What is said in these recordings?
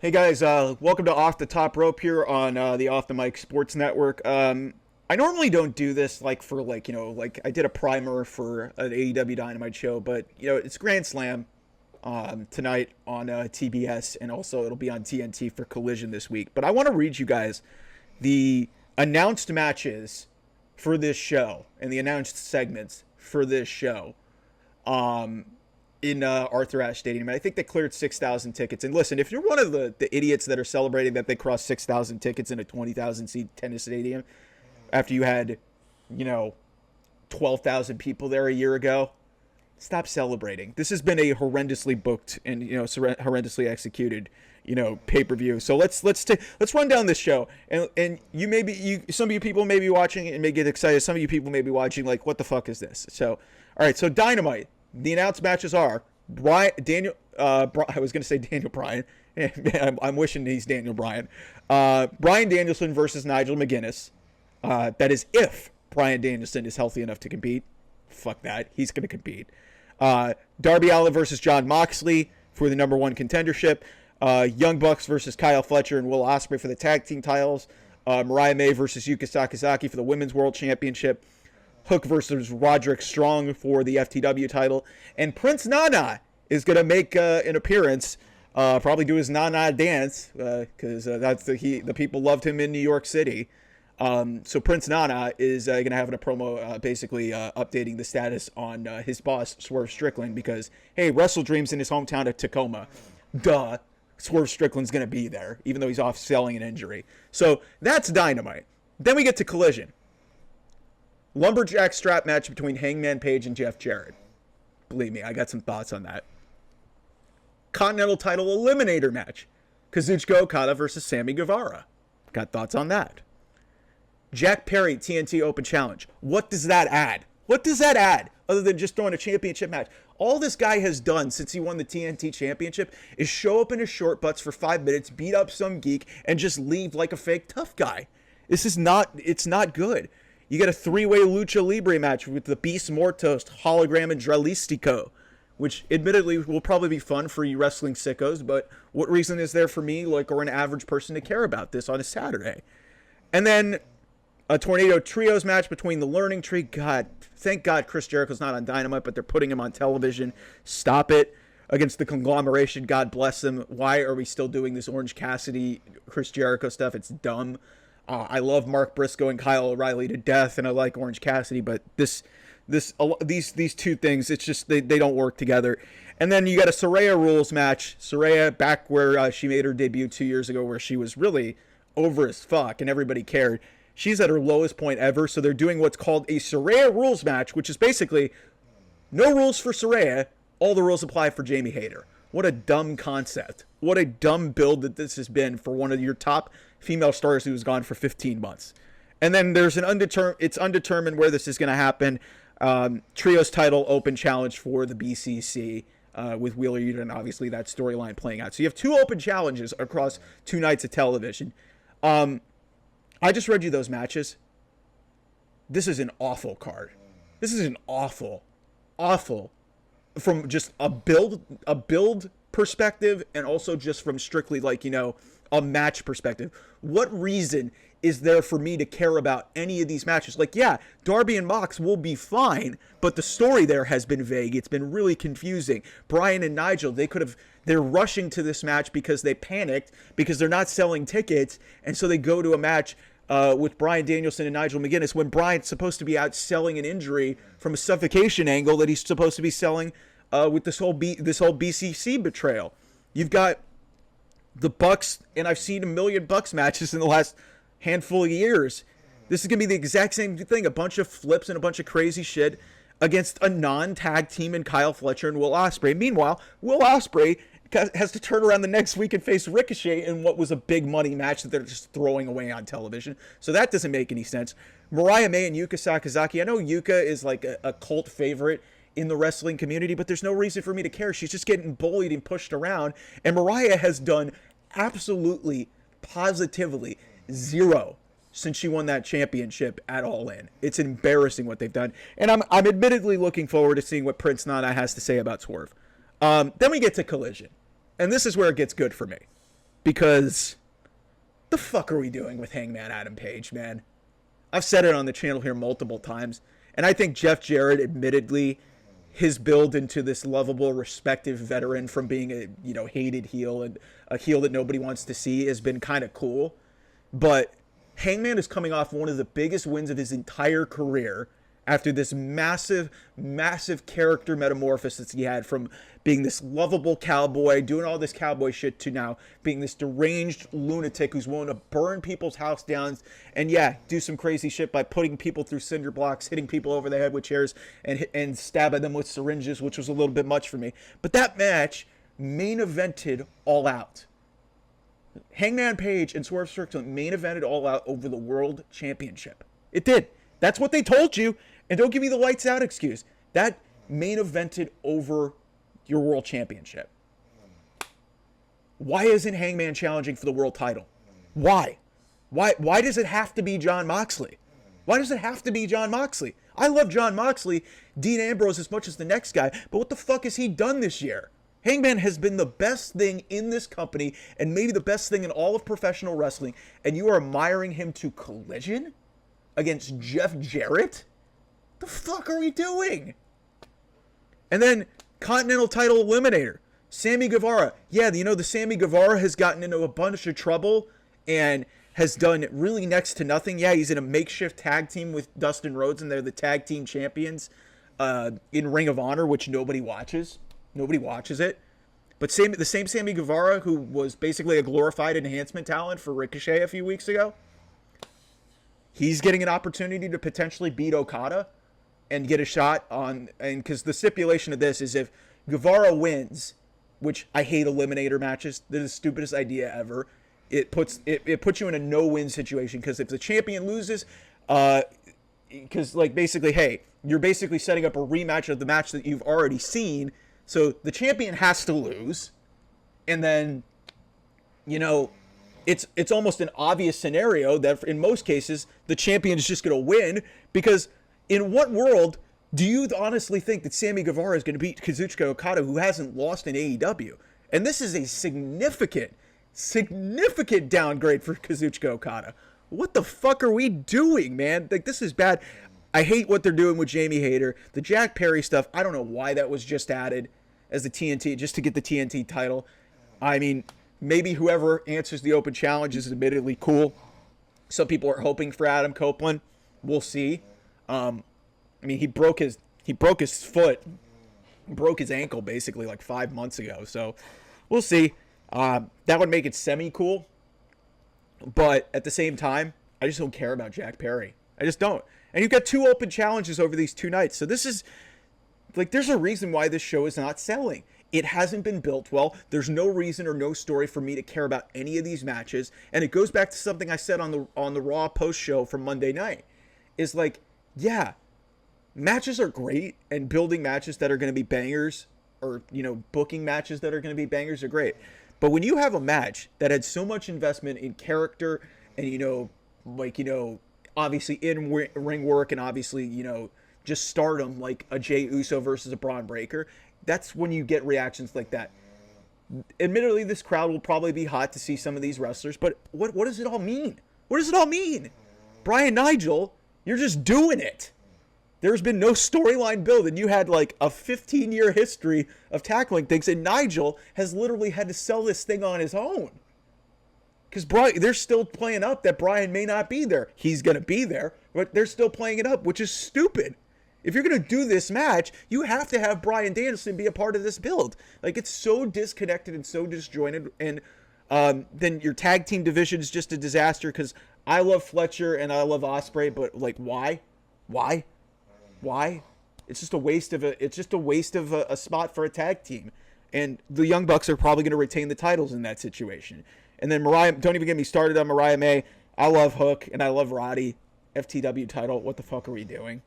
Hey guys, welcome to Off the Top Rope here on the Off the Mic Sports Network. I normally don't do this like I did a primer for an AEW Dynamite show, but it's Grand Slam tonight on TBS, and also it'll be on TNT for Collision this week. But I want to read you guys the announced matches for this show and the announced segments for this show. In Arthur Ashe Stadium. And I think they cleared 6,000 tickets. And listen, if you're one of the idiots that are celebrating that they crossed 6,000 tickets in a 20,000 seat tennis stadium after you had, 12,000 people there a year ago, stop celebrating. This has been a horrendously booked and, horrendously executed, pay-per-view. So let's run down this show. And some of you people may be watching and may get excited. Some of you people may be watching like, what the fuck is this? So, all right, so Dynamite. The announced matches are I was going to say Daniel Bryan. I'm wishing he's Daniel Bryan. Bryan Danielson versus Nigel McGuinness. That is if Bryan Danielson is healthy enough to compete. Fuck that. He's going to compete. Darby Allin versus Jon Moxley for the number one contendership. Young Bucks versus Kyle Fletcher and Will Ospreay for the tag team titles. Mariah May versus Yuka Sakazaki for the women's world championship. Hook versus Roderick Strong for the FTW title. And Prince Nana is going to make an appearance, probably do his Nana dance, because that's the people loved him in New York City. So Prince Nana is going to have a promo basically updating the status on his boss, Swerve Strickland, because, hey, Wrestle Dream's in his hometown of Tacoma. Duh. Swerve Strickland's going to be there, even though he's off selling an injury. So that's Dynamite. Then we get to Collision. Lumberjack strap match between Hangman Page and Jeff Jarrett. Believe me, I got some thoughts on that. Continental title eliminator match. Kazuchika Okada versus Sammy Guevara. Got thoughts on that. Jack Perry TNT Open Challenge. What does that add? What does that add other than just throwing a championship match? All this guy has done since he won the TNT championship is show up in his short butts for 5 minutes, beat up some geek, and just leave like a fake tough guy. It's not good. You get a three-way Lucha Libre match with the Beast Mortos, Hologram, and Dralistico, which admittedly will probably be fun for you wrestling sickos, but what reason is there for me, or an average person, to care about this on a Saturday? And then a Tornado Trios match between the Learning Tree. God, thank God Chris Jericho's not on Dynamite, but they're putting him on television. Stop it. Against the Conglomeration, God bless them. Why are we still doing this Orange Cassidy, Chris Jericho stuff? It's dumb. I love Mark Briscoe and Kyle O'Reilly to death, and I like Orange Cassidy, but these two things, it's just they don't work together. And then you got a Saraya Rules match. Saraya back where she made her debut 2 years ago, where she was really over as fuck and everybody cared. She's at her lowest point ever, so they're doing what's called a Saraya Rules match, which is basically no rules for Saraya, all the rules apply for Jamie Hayter. What a dumb concept. What a dumb build that this has been for one of your top female stars who was gone for 15 months. And then there's it's undetermined where this is going to happen. Trios title open challenge for the BCC with Wheeler Yuta, and obviously that storyline playing out. So you have two open challenges across 2 nights of television. I just read you those matches. This is an awful card. This is an awful from just a build perspective, and also just from strictly a match perspective. What reason is there for me to care about any of these matches? Yeah, Darby and Mox will be fine, but the story there has been vague. It's been really confusing. Bryan and Nigel, they're rushing to this match because they panicked because they're not selling tickets, and so they go to a match with Bryan Danielson and Nigel McGuinness when Bryan's supposed to be out selling an injury from a suffocation angle that he's supposed to be selling with this whole BCC betrayal. You've got the Bucks, and I've seen a million Bucks matches in the last handful of years. This is going to be the exact same thing. A bunch of flips and a bunch of crazy shit against a non-tag team in Kyle Fletcher and Will Ospreay. Meanwhile, Will Ospreay has to turn around the next week and face Ricochet in what was a big money match that they're just throwing away on television. So that doesn't make any sense. Mariah May and Yuka Sakazaki. I know Yuka is like a cult favorite in the wrestling community, but there's no reason for me to care. She's just getting bullied and pushed around. And Mariah has done absolutely, positively zero since she won that championship at All In. It's embarrassing what they've done. And I'm admittedly looking forward to seeing what Prince Nana has to say about Swerve. Then we get to Collision. And this is where it gets good for me. because the fuck are we doing with Hangman Adam Page, man? I've said it on the channel here multiple times, and I think Jeff Jarrett, admittedly, his build into this lovable, respected veteran from being a, you know, hated heel and a heel that nobody wants to see has been kind of cool. But Hangman is coming off one of the biggest wins of his entire career after this massive, massive character metamorphosis he had from being this lovable cowboy, doing all this cowboy shit, to now being this deranged lunatic who's willing to burn people's house down and, yeah, do some crazy shit by putting people through cinder blocks, hitting people over the head with chairs, and stabbing them with syringes, which was a little bit much for me. But that match main evented All Out. Hangman Page and Swerve Strickland main evented All Out over the World Championship. It did. That's what they told you. And don't give me the lights out excuse. That main evented over your World Championship. Why isn't Hangman challenging for the world title? Why? Why does it have to be Jon Moxley? Why does it have to be Jon Moxley? I love Jon Moxley, Dean Ambrose as much as the next guy, but what the fuck has he done this year? Hangman has been the best thing in this company and maybe the best thing in all of professional wrestling, and you are admiring him to Collision against Jeff Jarrett? The fuck are we doing? And then Continental title eliminator, Sammy Guevara. Yeah, you know, the Sammy Guevara has gotten into a bunch of trouble and has done really next to nothing. Yeah, he's in a makeshift tag team with Dustin Rhodes, and they're the tag team champions in Ring of Honor, which nobody watches. Nobody watches it. But the same Sammy Guevara, who was basically a glorified enhancement talent for Ricochet a few weeks ago, he's getting an opportunity to potentially beat Okada and get a shot on, and because the stipulation of this is if Guevara wins, which I hate eliminator matches, they're the stupidest idea ever. It puts you in a no-win situation, because if the champion loses, because like basically, hey, you're basically setting up a rematch of the match that you've already seen, so the champion has to lose, and then, you know, it's almost an obvious scenario that in most cases the champion is just going to win, because in what world do you honestly think that Sammy Guevara is going to beat Kazuchika Okada, who hasn't lost in AEW? And this is a significant downgrade for Kazuchika Okada. What the fuck are we doing, man? Like, this is bad. I hate what they're doing with Jamie Hayter. The Jack Perry stuff, I don't know why that was just added as the TNT, just to get the TNT title. I mean, maybe whoever answers the open challenge is admittedly cool. Some people are hoping for Adam Copeland. We'll see. I mean, he broke his foot, broke his ankle basically like 5 months ago. So we'll see. That would make it semi-cool. But at the same time, I just don't care about Jack Perry. I just don't. And you've got 2 open challenges over these 2 nights. So this is, like, there's a reason why this show is not selling. It hasn't been built well. There's no reason or no story for me to care about any of these matches. And it goes back to something I said on the Raw post show from Monday night. Is like, yeah, matches are great, and building matches that are going to be bangers, or, you know, booking matches that are going to be bangers are great. But when you have a match that had so much investment in character and, you know, like, you know, obviously in ring work and obviously, you know, just stardom, like a Jey Uso versus a Braun Breaker, that's when you get reactions like that. Admittedly, this crowd will probably be hot to see some of these wrestlers, but what does it all mean? What does it all mean? Brian Nigel, you're just doing it. There's been no storyline build, and you had like a 15-year history of tackling things, and Nigel has literally had to sell this thing on his own. Because they're still playing up that Brian may not be there. He's going to be there, but they're still playing it up, which is stupid. If you're going to do this match, you have to have Bryan Danielson be a part of this build. Like, it's so disconnected and so disjointed, and then your tag team division is just a disaster, because I love Fletcher and I love Ospreay, but like, why? It's just a waste of a spot for a tag team. And the Young Bucks are probably going to retain the titles in that situation. And then Mariah, don't even get me started on Mariah May. I love Hook and I love Roddy. FTW title, what the fuck are we doing?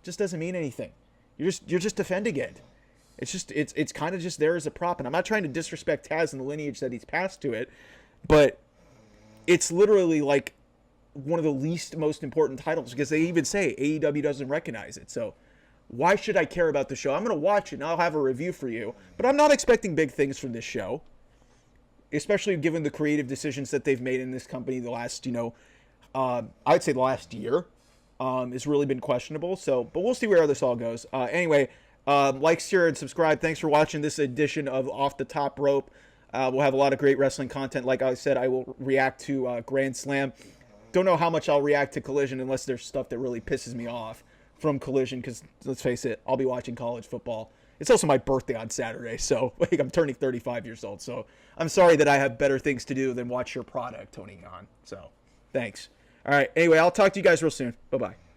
Just doesn't mean anything. You're just defending it. It's kind of just there as a prop. And I'm not trying to disrespect Taz and the lineage that he's passed to it, but it's literally like one of the least most important titles, because they even say AEW doesn't recognize it. So why should I care about the show? I'm going to watch it and I'll have a review for you, but I'm not expecting big things from this show. especially given the creative decisions that they've made in this company the last, I'd say the last year, has really been questionable. So, but we'll see where this all goes. Anyway, like, share, and subscribe. Thanks for watching this edition of Off the Top Rope. We'll have a lot of great wrestling content. Like I said, I will react to Grand Slam. Don't know how much I'll react to Collision unless there's stuff that really pisses me off from Collision, because let's face it, I'll be watching college football. It's also my birthday on Saturday, so like, I'm turning 35 years old. So I'm sorry that I have better things to do than watch your product, Tony Khan. So thanks. All right. Anyway, I'll talk to you guys real soon. Bye-bye.